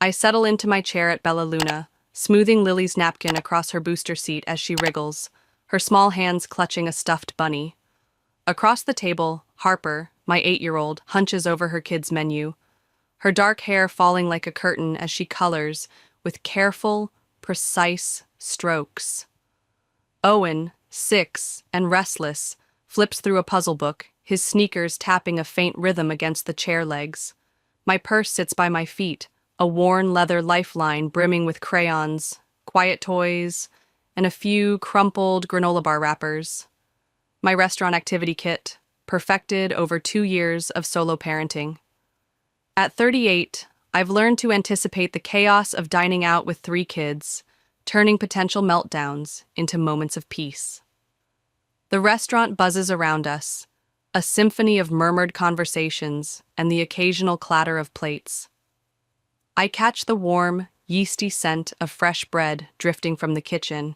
I settle into my chair at Bella Luna, smoothing Lily's napkin across her booster seat as she wriggles, her small hands clutching a stuffed bunny. Across the table, Harper, my 8-year-old, hunches over her kids' menu, her dark hair falling like a curtain as she colors with careful, precise strokes. Owen, 6 and restless, flips through a puzzle book, his sneakers tapping a faint rhythm against the chair legs. My purse sits by my feet, a worn leather lifeline brimming with crayons, quiet toys, and a few crumpled granola bar wrappers. My restaurant activity kit, perfected over 2 years of solo parenting. At 38, I've learned to anticipate the chaos of dining out with 3 kids, turning potential meltdowns into moments of peace. The restaurant buzzes around us, a symphony of murmured conversations and the occasional clatter of plates. I catch the warm, yeasty scent of fresh bread drifting from the kitchen,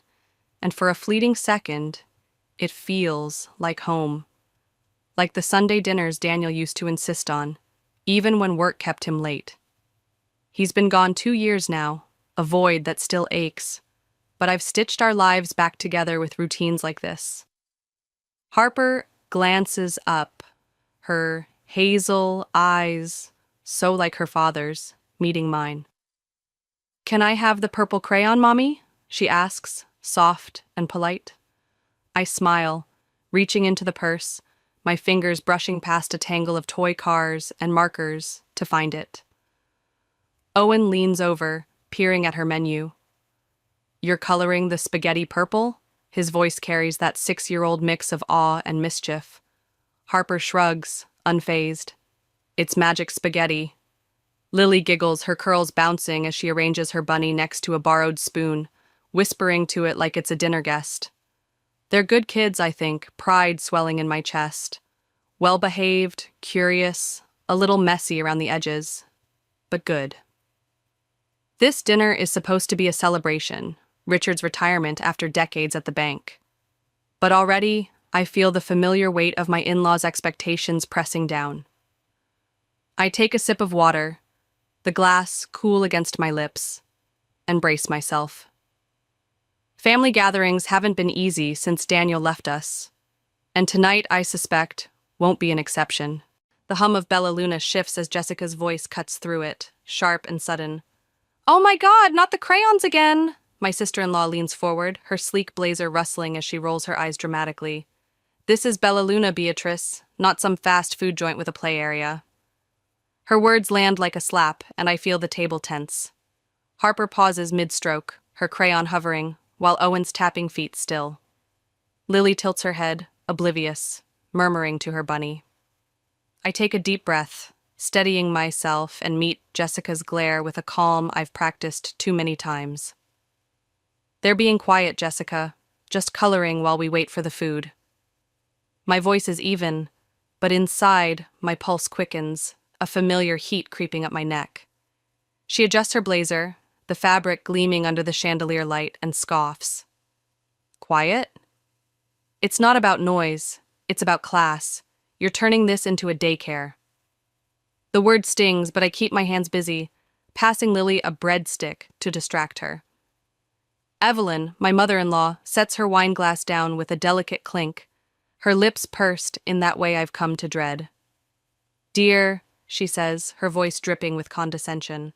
and for a fleeting second, it feels like home. Like the Sunday dinners Daniel used to insist on, even when work kept him late. He's been gone 2 years now, a void that still aches, but I've stitched our lives back together with routines like this. Harper glances up, her hazel eyes, so like her father's, meeting mine. "Can I have the purple crayon, Mommy?" she asks, soft and polite. I smile, reaching into the purse, my fingers brushing past a tangle of toy cars and markers to find it. Owen leans over, peering at her menu. "You're coloring the spaghetti purple?" His voice carries that 6-year-old mix of awe and mischief. Harper shrugs, unfazed. "It's magic spaghetti." Lily giggles, her curls bouncing as she arranges her bunny next to a borrowed spoon, whispering to it like it's a dinner guest. They're good kids, I think, pride swelling in my chest. Well-behaved, curious, a little messy around the edges, but good. This dinner is supposed to be a celebration, Richard's retirement after decades at the bank. But already, I feel the familiar weight of my in-laws' expectations pressing down. I take a sip of water, the glass cool against my lips, and brace myself. Family gatherings haven't been easy since Daniel left us, and tonight, I suspect, won't be an exception. The hum of Bella Luna shifts as Jessica's voice cuts through it, sharp and sudden. "Oh my God, not the crayons again!" My sister-in-law leans forward, her sleek blazer rustling as she rolls her eyes dramatically. "This is Bella Luna, Beatrice, not some fast food joint with a play area." Her words land like a slap, and I feel the table tense. Harper pauses mid-stroke, her crayon hovering, while Owen's tapping feet still. Lily tilts her head, oblivious, murmuring to her bunny. I take a deep breath, steadying myself, and meet Jessica's glare with a calm I've practiced too many times. "They're being quiet, Jessica, just coloring while we wait for the food." My voice is even, but inside, my pulse quickens, a familiar heat creeping up my neck. She adjusts her blazer, the fabric gleaming under the chandelier light, and scoffs. "Quiet? It's not about noise, it's about class. You're turning this into a daycare." The word stings, but I keep my hands busy, passing Lily a breadstick to distract her. Evelyn, my mother-in-law, sets her wine glass down with a delicate clink, her lips pursed in that way I've come to dread. "Dear," she says, her voice dripping with condescension,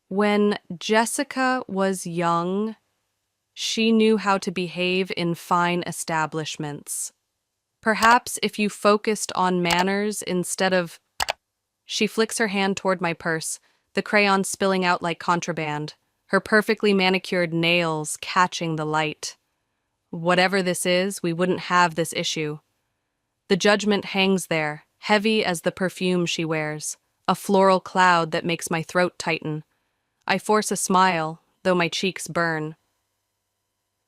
"when Jessica was young, she knew how to behave in fine establishments. Perhaps if you focused on manners instead of—" She flicks her hand toward my purse, the crayon spilling out like contraband, her perfectly manicured nails catching the light. Whatever this is, we wouldn't have this issue. The judgment hangs there, heavy as the perfume she wears, a floral cloud that makes my throat tighten. I force a smile, though my cheeks burn.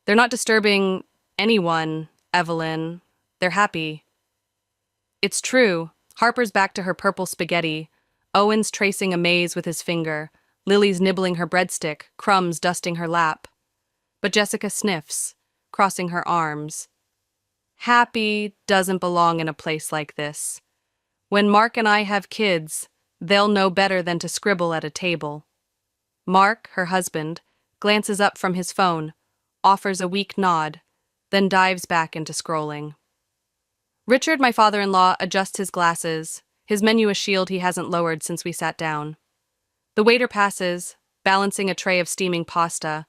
"They're not disturbing anyone, Evelyn. They're happy." It's true. Harper's back to her purple spaghetti, Owen's tracing a maze with his finger, Lily's nibbling her breadstick, crumbs dusting her lap. But Jessica sniffs, crossing her arms. Happy doesn't belong in a place like this. When Mark and I have kids, they'll know better than to scribble at a table. Mark, her husband, glances up from his phone, offers a weak nod, then dives back into scrolling. Richard, my father-in-law, adjusts his glasses, his menu a shield he hasn't lowered since we sat down. The waiter passes, balancing a tray of steaming pasta,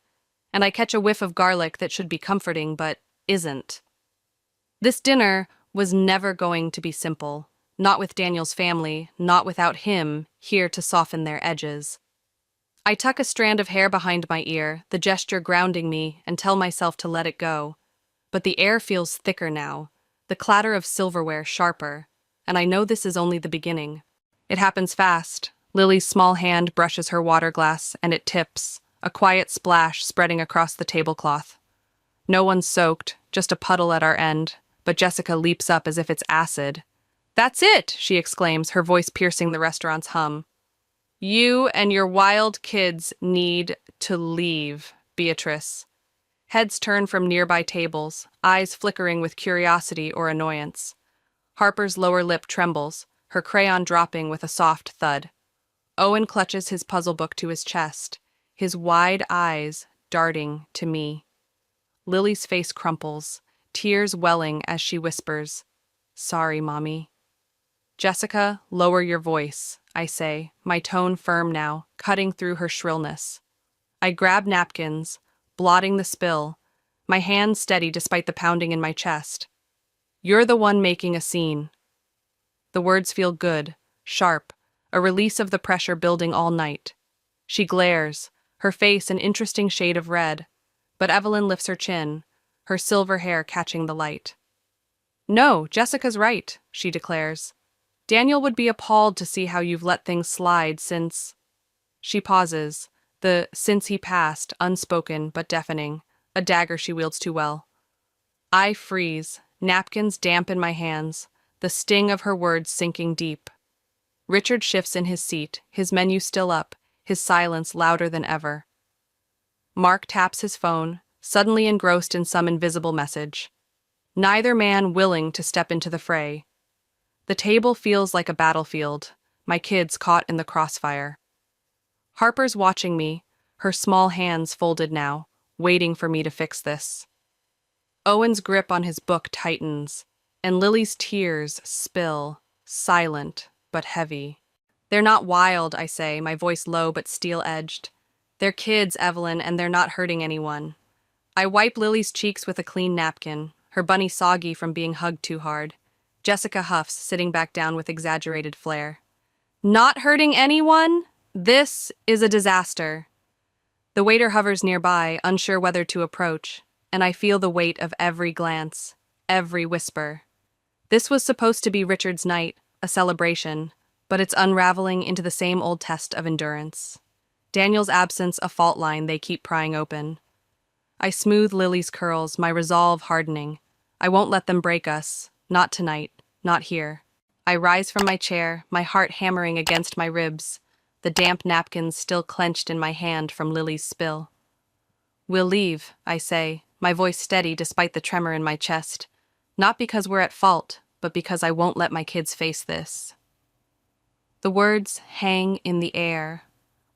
and I catch a whiff of garlic that should be comforting but isn't. This dinner was never going to be simple, not with Daniel's family, not without him here to soften their edges. I tuck a strand of hair behind my ear, the gesture grounding me, and tell myself to let it go. But the air feels thicker now, the clatter of silverware sharper, and I know this is only the beginning. It happens fast. Lily's small hand brushes her water glass, and it tips, a quiet splash spreading across the tablecloth. No one's soaked, just a puddle at our end, but Jessica leaps up as if it's acid. "That's it!" she exclaims, her voice piercing the restaurant's hum. "You and your wild kids need to leave, Beatrice." Heads turn from nearby tables, eyes flickering with curiosity or annoyance. Harper's lower lip trembles, her crayon dropping with a soft thud. Owen clutches his puzzle book to his chest, his wide eyes darting to me. Lily's face crumples, tears welling as she whispers, "Sorry, Mommy." "Jessica, lower your voice," I say, my tone firm now, cutting through her shrillness. I grab napkins, blotting the spill, my hands steady despite the pounding in my chest. "You're the one making a scene." The words feel good, sharp, a release of the pressure building all night. She glares, her face an interesting shade of red, but Evelyn lifts her chin, her silver hair catching the light. "No, Jessica's right," she declares. "Daniel would be appalled to see how you've let things slide since—" She pauses, the "since he passed" unspoken but deafening, a dagger she wields too well. I freeze, napkins damp in my hands, the sting of her words sinking deep. Richard shifts in his seat, his menu still up, his silence louder than ever. Mark taps his phone, suddenly engrossed in some invisible message. Neither man willing to step into the fray. The table feels like a battlefield, my kids caught in the crossfire. Harper's watching me, her small hands folded now, waiting for me to fix this. Owen's grip on his book tightens, and Lily's tears spill, silent but heavy. "They're not wild," I say, my voice low but steel-edged. "They're kids, Evelyn, and they're not hurting anyone." I wipe Lily's cheeks with a clean napkin, her bunny soggy from being hugged too hard. Jessica huffs, sitting back down with exaggerated flair. "Not hurting anyone? This is a disaster." The waiter hovers nearby, unsure whether to approach, and I feel the weight of every glance, every whisper. This was supposed to be Richard's night, a celebration, but it's unraveling into the same old test of endurance. Daniel's absence a fault line they keep prying open. I smooth Lily's curls, my resolve hardening. I won't let them break us. Not tonight. Not here. I rise from my chair, my heart hammering against my ribs, the damp napkins still clenched in my hand from Lily's spill. "We'll leave," I say, my voice steady despite the tremor in my chest. Not because we're at fault, but because I won't let my kids face this. The words hang in the air,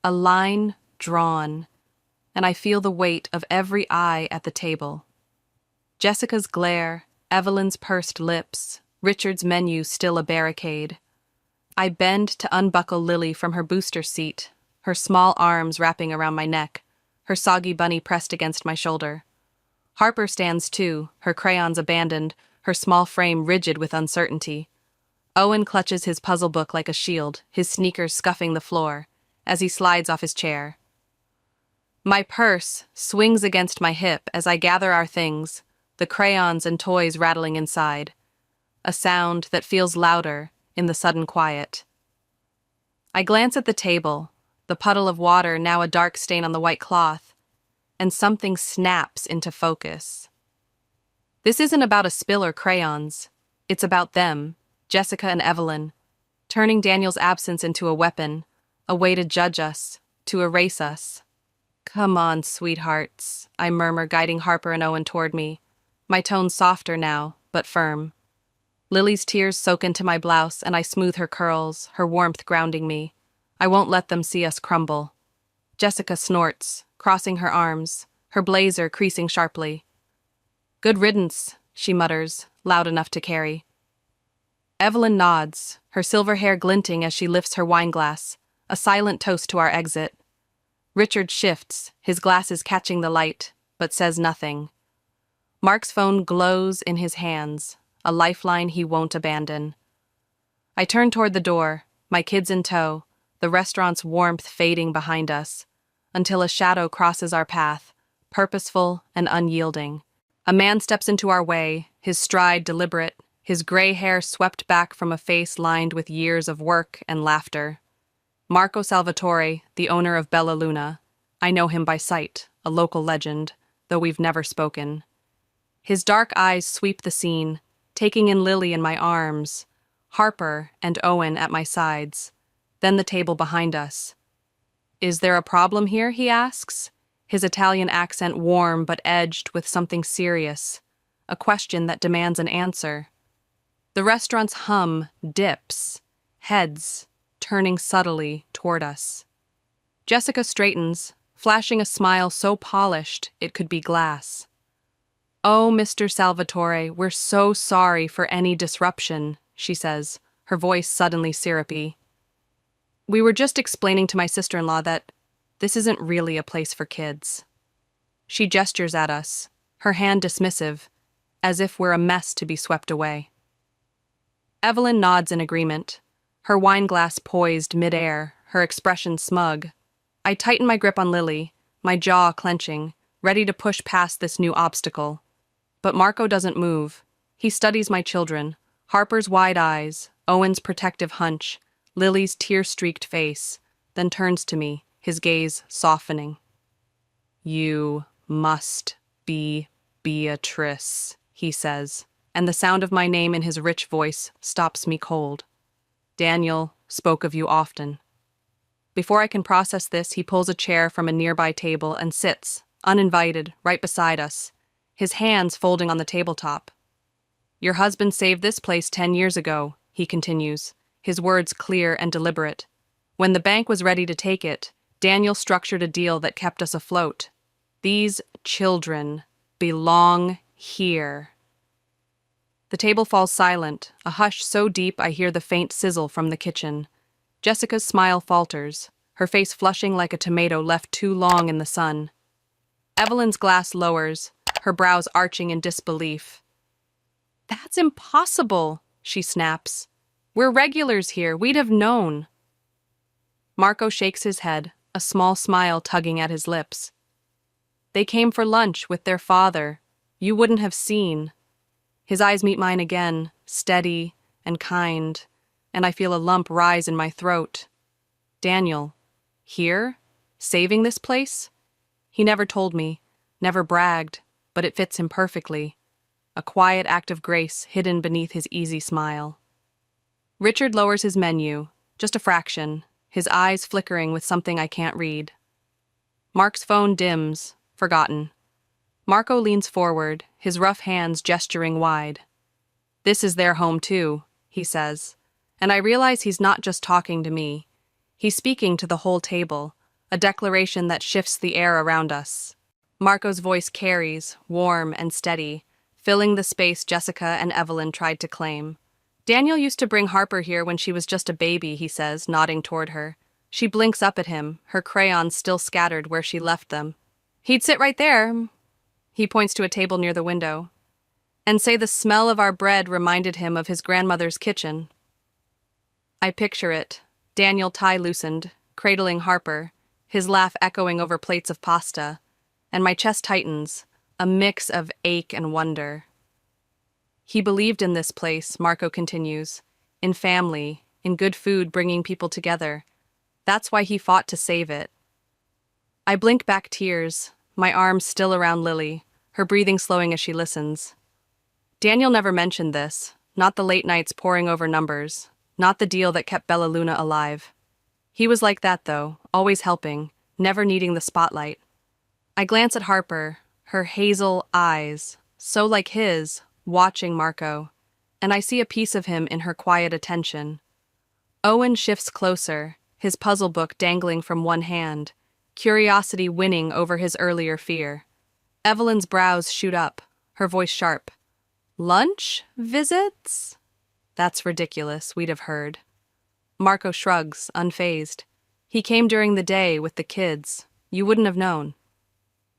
a line drawn, and I feel the weight of every eye at the table. Jessica's glare, Evelyn's pursed lips, Richard's menu still a barricade. I bend to unbuckle Lily from her booster seat, her small arms wrapping around my neck, her soggy bunny pressed against my shoulder. Harper stands too, her crayons abandoned, her small frame rigid with uncertainty. Owen clutches his puzzle book like a shield, his sneakers scuffing the floor, as he slides off his chair. My purse swings against my hip as I gather our things, the crayons and toys rattling inside. A sound that feels louder in the sudden quiet. I glance at the table, the puddle of water now a dark stain on the white cloth, and something snaps into focus. This isn't about a spill or crayons. It's about them, Jessica and Evelyn, turning Daniel's absence into a weapon, a way to judge us, to erase us. "Come on, sweethearts," I murmur, guiding Harper and Owen toward me, my tone softer now, but firm. Lily's tears soak into my blouse, and I smooth her curls, her warmth grounding me. I won't let them see us crumble. Jessica snorts, crossing her arms, her blazer creasing sharply. Good riddance, she mutters, loud enough to carry. Evelyn nods, her silver hair glinting as she lifts her wineglass, a silent toast to our exit. Richard shifts, his glasses catching the light, but says nothing. Mark's phone glows in his hands, a lifeline he won't abandon. I turn toward the door, my kids in tow, the restaurant's warmth fading behind us, until a shadow crosses our path, purposeful and unyielding. A man steps into our way, his stride deliberate, his gray hair swept back from a face lined with years of work and laughter. Marco Salvatore, the owner of Bella Luna. I know him by sight, a local legend, though we've never spoken. His dark eyes sweep the scene, taking in Lily in my arms, Harper and Owen at my sides, then the table behind us. Is there a problem here, he asks, his Italian accent warm but edged with something serious, a question that demands an answer. The restaurant's hum dips, heads turning subtly toward us. Jessica straightens, flashing a smile so polished it could be glass. Oh, Mr. Salvatore, we're so sorry for any disruption, she says, her voice suddenly syrupy. We were just explaining to my sister-in-law that this isn't really a place for kids. She gestures at us, her hand dismissive, as if we're a mess to be swept away. Evelyn nods in agreement, her wineglass poised midair, her expression smug. I tighten my grip on Lily, my jaw clenching, ready to push past this new obstacle. But Marco doesn't move. He studies my children, Harper's wide eyes, Owen's protective hunch, Lily's tear-streaked face, then turns to me, his gaze softening. You must be Beatrice, he says, and the sound of my name in his rich voice stops me cold. Daniel spoke of you often. Before I can process this, he pulls a chair from a nearby table and sits, uninvited, right beside us, his hands folding on the tabletop. Your husband saved this place 10 years ago, he continues, his words clear and deliberate. When the bank was ready to take it, Daniel structured a deal that kept us afloat. These children belong here. The table falls silent, a hush so deep I hear the faint sizzle from the kitchen. Jessica's smile falters, her face flushing like a tomato left too long in the sun. Evelyn's glass lowers, her brows arching in disbelief. That's impossible, she snaps. We're regulars here, we'd have known. Marco shakes his head, a small smile tugging at his lips. They came for lunch with their father. You wouldn't have seen. His eyes meet mine again, steady and kind, and I feel a lump rise in my throat. Daniel, here? Saving this place? He never told me, never bragged, but it fits him perfectly. A quiet act of grace hidden beneath his easy smile. Richard lowers his menu, just a fraction, his eyes flickering with something I can't read. Mark's phone dims, forgotten. Marco leans forward, his rough hands gesturing wide. This is their home too, he says, and I realize he's not just talking to me. He's speaking to the whole table, a declaration that shifts the air around us. Marco's voice carries, warm and steady, filling the space Jessica and Evelyn tried to claim. Daniel used to bring Harper here when she was just a baby, he says, nodding toward her. She blinks up at him, her crayons still scattered where she left them. He'd sit right there, he points to a table near the window, and say the smell of our bread reminded him of his grandmother's kitchen. I picture it, Daniel tie loosened, cradling Harper, his laugh echoing over plates of pasta, and my chest tightens, a mix of ache and wonder. He believed in this place, Marco continues, in family, in good food bringing people together. That's why he fought to save it. I blink back tears, my arms still around Lily, her breathing slowing as she listens. Daniel never mentioned this, not the late nights poring over numbers, not the deal that kept Bella Luna alive. He was like that, though, always helping, never needing the spotlight. I glance at Harper, her hazel eyes, so like his, watching Marco, and I see a piece of him in her quiet attention. Owen shifts closer, his puzzle book dangling from one hand, curiosity winning over his earlier fear. Evelyn's brows shoot up, her voice sharp. Lunch visits? That's ridiculous, we'd have heard. Marco shrugs, unfazed. He came during the day with the kids. You wouldn't have known.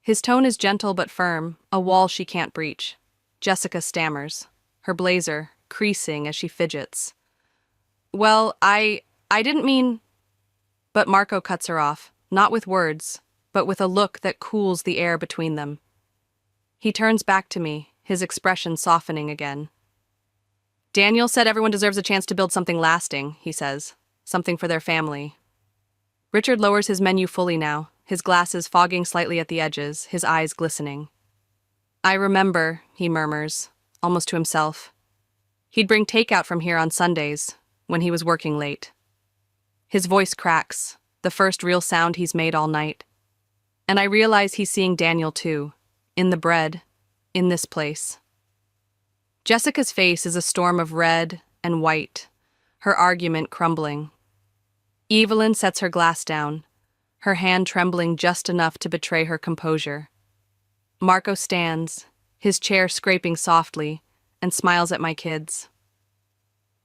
His tone is gentle but firm, a wall she can't breach. Jessica stammers, her blazer creasing as she fidgets. Well, I didn't mean... But Marco cuts her off, not with words, but with a look that cools the air between them. He turns back to me, his expression softening again. Daniel said everyone deserves a chance to build something lasting, he says. Something for their family. Richard lowers his menu fully now, his glasses fogging slightly at the edges, his eyes glistening. I remember, he murmurs, almost to himself. He'd bring takeout from here on Sundays, when he was working late. His voice cracks, the first real sound he's made all night. And I realize he's seeing Daniel too, in the bread, in this place. Jessica's face is a storm of red and white, her argument crumbling. Evelyn sets her glass down, her hand trembling just enough to betray her composure. Marco stands, his chair scraping softly, and smiles at my kids.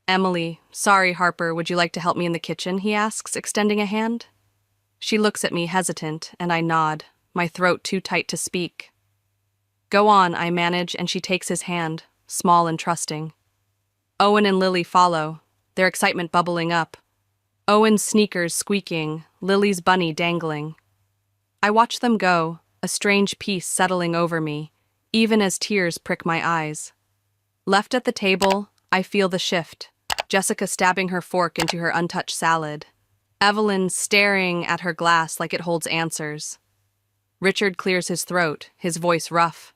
Emily, sorry, Harper, would you like to help me in the kitchen, he asks, extending a hand. She looks at me hesitant, and I nod, my throat too tight to speak. Go on, I manage, and she takes his hand, small and trusting. Owen and Lily follow, their excitement bubbling up. Owen's sneakers squeaking, Lily's bunny dangling. I watch them go, a strange peace settling over me, even as tears prick my eyes. Left at the table, I feel the shift. Jessica stabbing her fork into her untouched salad. Evelyn staring at her glass like it holds answers. Richard clears his throat, his voice rough.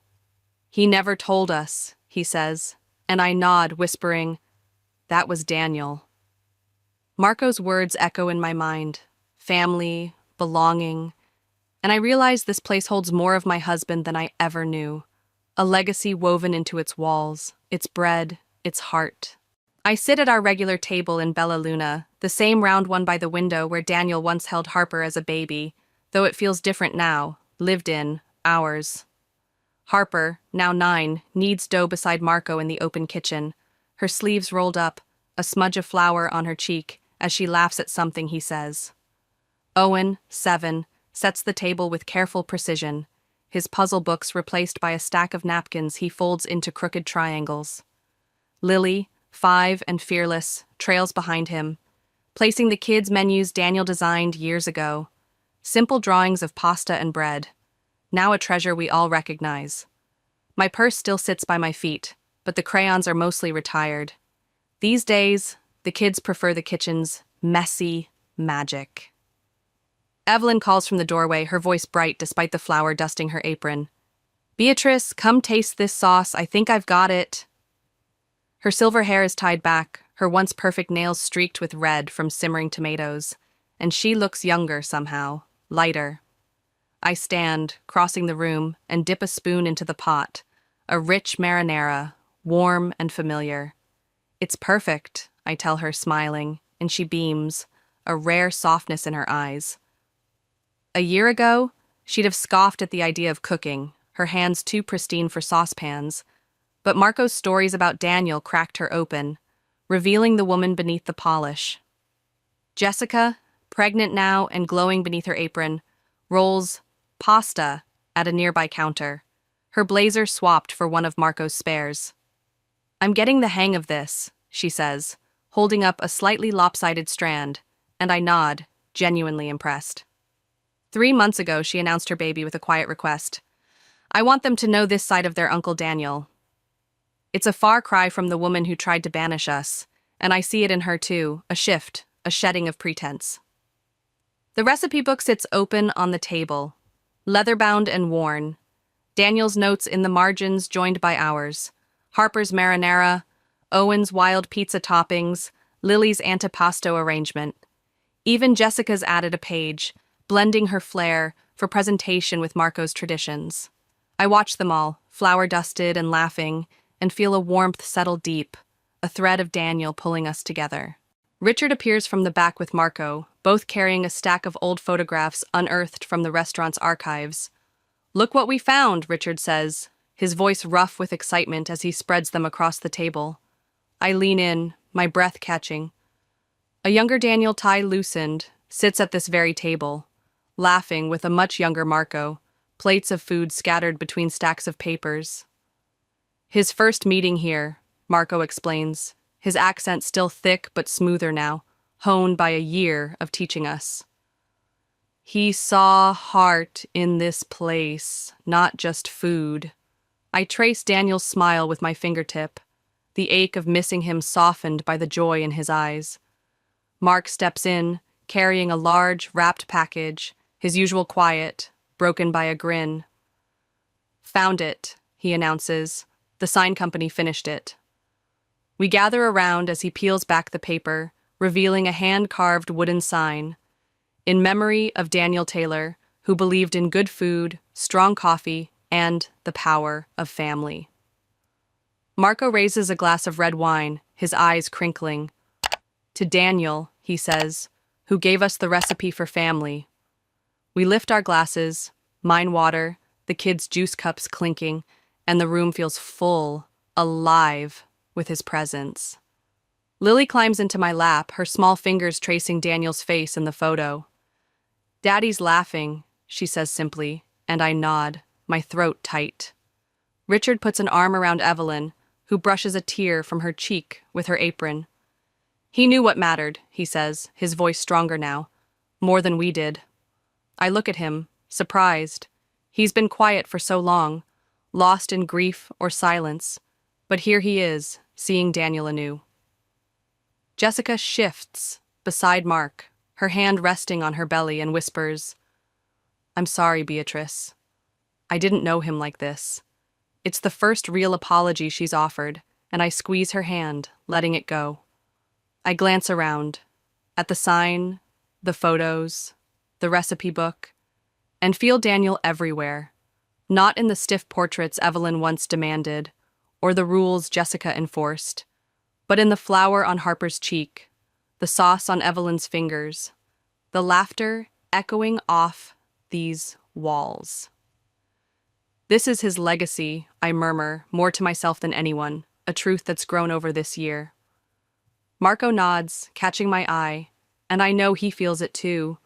He never told us, he says, and I nod, whispering, that was Daniel. Marco's words echo in my mind. Family, belonging, and I realize this place holds more of my husband than I ever knew. A legacy woven into its walls, its bread, its heart. I sit at our regular table in Bella Luna, the same round one by the window where Daniel once held Harper as a baby, though it feels different now, lived in, ours. Harper, now 9, kneads dough beside Marco in the open kitchen, her sleeves rolled up, a smudge of flour on her cheek, as she laughs at something he says. Owen, 7, sets the table with careful precision, his puzzle books replaced by a stack of napkins he folds into crooked triangles. Lily, 5 and fearless, trails behind him, placing the kids' menus Daniel designed years ago. Simple drawings of pasta and bread, now a treasure we all recognize. My purse still sits by my feet, but the crayons are mostly retired. These days, the kids prefer the kitchen's messy magic. Evelyn calls from the doorway, her voice bright despite the flour dusting her apron. Beatrice, come taste this sauce, I think I've got it. Her silver hair is tied back, her once perfect nails streaked with red from simmering tomatoes, and she looks younger somehow, lighter. I stand, crossing the room, and dip a spoon into the pot, a rich marinara, warm and familiar. It's perfect, I tell her, smiling, and she beams, a rare softness in her eyes. A year ago, she'd have scoffed at the idea of cooking, her hands too pristine for saucepans, but Marco's stories about Daniel cracked her open, revealing the woman beneath the polish. Jessica, pregnant now and glowing beneath her apron, rolls pasta at a nearby counter, her blazer swapped for one of Marco's spares. I'm getting the hang of this, she says, holding up a slightly lopsided strand, and I nod, genuinely impressed. 3 months ago, she announced her baby with a quiet request. I want them to know this side of their Uncle Daniel. It's a far cry from the woman who tried to banish us, and I see it in her too, a shift, a shedding of pretense. The recipe book sits open on the table, leather-bound and worn. Daniel's notes in the margins joined by ours. Harper's marinara, Owen's wild pizza toppings, Lily's antipasto arrangement. Even Jessica's added a page, blending her flair for presentation with Marco's traditions. I watch them all, flour-dusted and laughing, and feel a warmth settle deep, a thread of Daniel pulling us together. Richard appears from the back with Marco, both carrying a stack of old photographs unearthed from the restaurant's archives. "Look what we found," Richard says, his voice rough with excitement as he spreads them across the table. I lean in, my breath catching. A younger Daniel, tie loosened, sits at this very table, laughing with a much younger Marco, plates of food scattered between stacks of papers. His first meeting here, Marco explains, his accent still thick but smoother now, honed by a year of teaching us. He saw heart in this place, not just food. I trace Daniel's smile with my fingertip, the ache of missing him softened by the joy in his eyes. Mark steps in, carrying a large, wrapped package, his usual quiet, broken by a grin. "Found it," he announces. "The sign company finished it." We gather around as he peels back the paper, revealing a hand-carved wooden sign, in memory of Daniel Taylor, who believed in good food, strong coffee, and the power of family. Marco raises a glass of red wine, his eyes crinkling. "To Daniel," he says, "who gave us the recipe for family." We lift our glasses, mine water, the kids' juice cups clinking, and the room feels full, alive, with his presence. Lily climbs into my lap, her small fingers tracing Daniel's face in the photo. "Daddy's laughing," she says simply, and I nod, my throat tight. Richard puts an arm around Evelyn, who brushes a tear from her cheek with her apron. "He knew what mattered," he says, his voice stronger now, "more than we did." I look at him, surprised. He's been quiet for so long, lost in grief or silence, but here he is, seeing Daniel anew. Jessica shifts beside Mark, her hand resting on her belly, and whispers, "I'm sorry, Beatrice. I didn't know him like this." It's the first real apology she's offered, and I squeeze her hand, letting it go. I glance around, at the sign, the photos, the recipe book, and feel Daniel everywhere, not in the stiff portraits Evelyn once demanded, or the rules Jessica enforced, but in the flower on Harper's cheek, the sauce on Evelyn's fingers, the laughter echoing off these walls. "This is his legacy," I murmur, more to myself than anyone, a truth that's grown over this year. Marco nods, catching my eye, and I know he feels it too,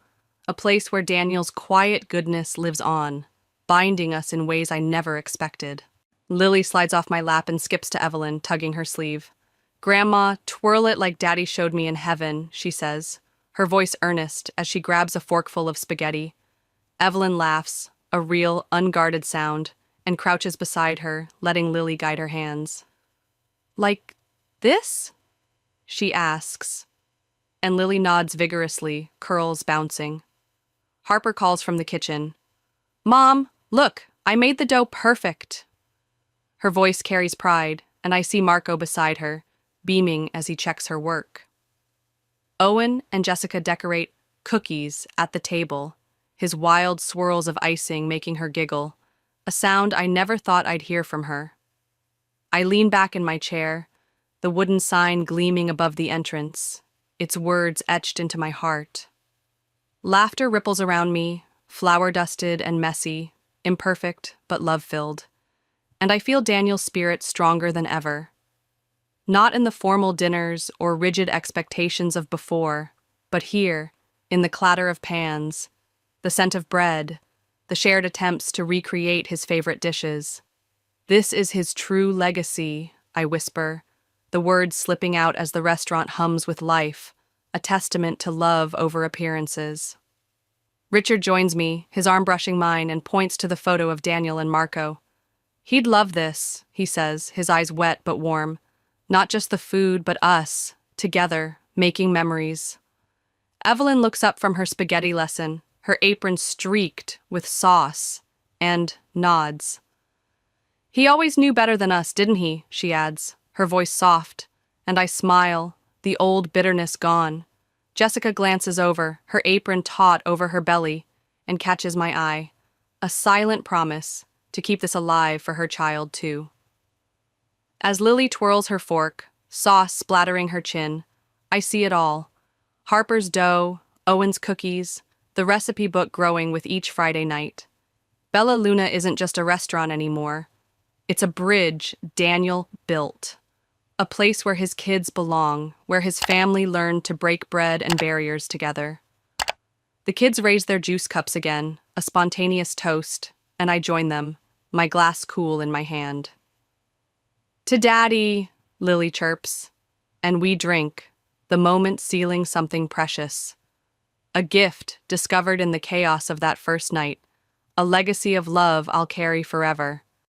a place where Daniel's quiet goodness lives on, binding us in ways I never expected. Lily slides off my lap and skips to Evelyn, tugging her sleeve. "Grandma, twirl it like Daddy showed me in heaven," she says, her voice earnest as she grabs a forkful of spaghetti. Evelyn laughs, a real, unguarded sound, and crouches beside her, letting Lily guide her hands. "Like this?" she asks, and Lily nods vigorously, curls bouncing. Harper calls from the kitchen. "Mom, look, I made the dough perfect." Her voice carries pride, and I see Marco beside her, beaming as he checks her work. Owen and Jessica decorate cookies at the table, his wild swirls of icing making her giggle, a sound I never thought I'd hear from her. I lean back in my chair, the wooden sign gleaming above the entrance, its words etched into my heart. Laughter ripples around me, flour-dusted and messy, imperfect but love-filled, and I feel Daniel's spirit stronger than ever. Not in the formal dinners or rigid expectations of before, but here, in the clatter of pans, the scent of bread, the shared attempts to recreate his favorite dishes. "This is his true legacy," I whisper, the words slipping out as the restaurant hums with life, a testament to love over appearances. Richard joins me, his arm brushing mine, and points to the photo of Daniel and Marco. "He'd love this," he says, his eyes wet but warm. "Not just the food, but us, together, making memories." Evelyn looks up from her spaghetti lesson, her apron streaked with sauce, and nods. "He always knew better than us, didn't he?" she adds, her voice soft, and I smile, the old bitterness gone. Jessica glances over, her apron taut over her belly, and catches my eye. A silent promise to keep this alive for her child, too. As Lily twirls her fork, sauce splattering her chin, I see it all. Harper's dough, Owen's cookies, the recipe book growing with each Friday night. Bella Luna isn't just a restaurant anymore. It's a bridge Daniel built. A place where his kids belong, where his family learned to break bread and barriers together. The kids raise their juice cups again, a spontaneous toast, and I join them, my glass cool in my hand. To Daddy, Lily chirps, and we drink, the moment sealing something precious. A gift discovered in the chaos of that first night, a legacy of love I'll carry forever.